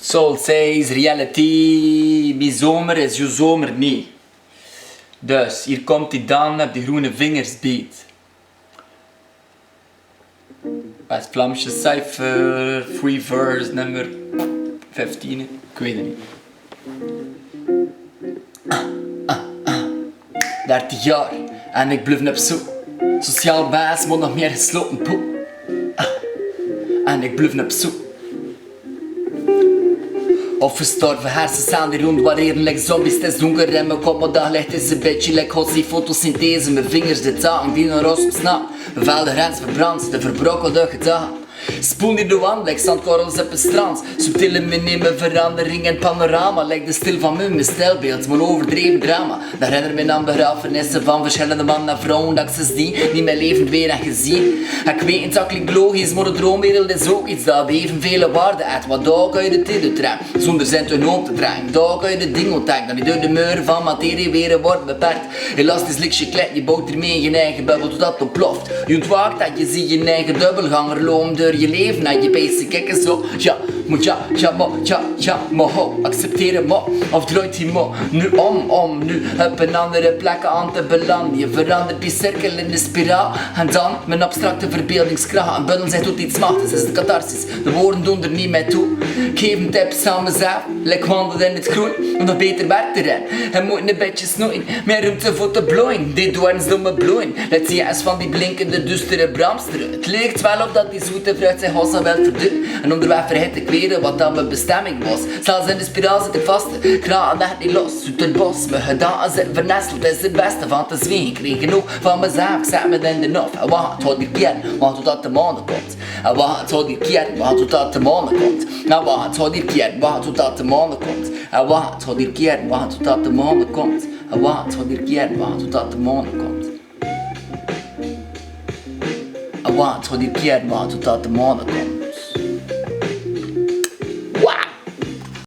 Soul says reality, mijn zomer is je zomer niet. Dus hier komt hij dan, heb de groene vingers beet. West-Vlaamse cijfer, free verse nummer 15, ik weet het niet. 30 jaar en ik blijf op zoek. Sociaal baas moet nog meer gesloten poep. En ik blijf op zoek. Of gestorven hersencellen die rondwareren like zombies. Het is donker en mijn kop, maar daglicht is een beetje like hossie fotosynthese. Mijn vingers de taken die een rost snap. Bevel de grens verbrand, de verbrokkelde gedachten. Spoel die de wand, like zandkorrels op een strand. Subtiele minieme verandering in panorama. Like de stil van mijn stelbeeld, mijn overdreven drama. Dat herinner me aan begrafenissen van verschillende mannen en vrouwen. Dat ik sindsdien niet mijn leven weer heb gezien. Ik weet niet, dat klinkt logisch, maar de droomwereld is ook iets dat evenveel waarde heeft. Want daar kan je de tijd uittrekken, zonder zin te hoop te trekken. Daar kan je de ding ontdekken, dat niet door de muren van materie weer wordt beperkt. Elastisch ligt je klet, je bouwt ermee je eigen bubbel totdat het ontploft. Je ontwaakt dat je ziet je eigen dubbelganger loom door je leven en je pees kijken zo. Ja, moet maar ho, accepteren maar. Of draait hij maar nu om nu op een andere plek aan te belanden. Je verandert die cirkel in de spiraal en dan mijn abstracte verbeeldingskracht. Een bundel zegt tot iets machtigs, is de catharsis. De woorden doen er niet mee toe. Ik geef een tips aan mezelf, like wandelen in het groen, om nog beter werk te rennen. Hij moet een beetje snoeien, meer ruimte voor te bloeien. Dit doorns doen me bloeien. Let zie eens van die blinkende, dustere bramsteren. Het lijkt wel op dat die zoete vrucht zijn hossa wel verdunt. En onderweg vergeet ik weer wat dan mijn bestemming was. Zelfs in de spiraal zit ik vast, kraan echt niet los. Uit het bos, mijn gedachten zitten vernesteld. Het is het beste van te zwingen. Ik kreeg genoeg van mezelf, ik zet me in de nof. En wacht, tot die keer, wacht totdat de maan komt. En wacht, tot die keer, wacht totdat de maan komt. En wacht, tot die keer, wacht totdat de maan komt. En wacht, tot die keer, wacht totdat de maan komt. En wacht, tot die keer, wacht totdat de maan komt. En wacht, tot die keer, wacht totdat de maan komt.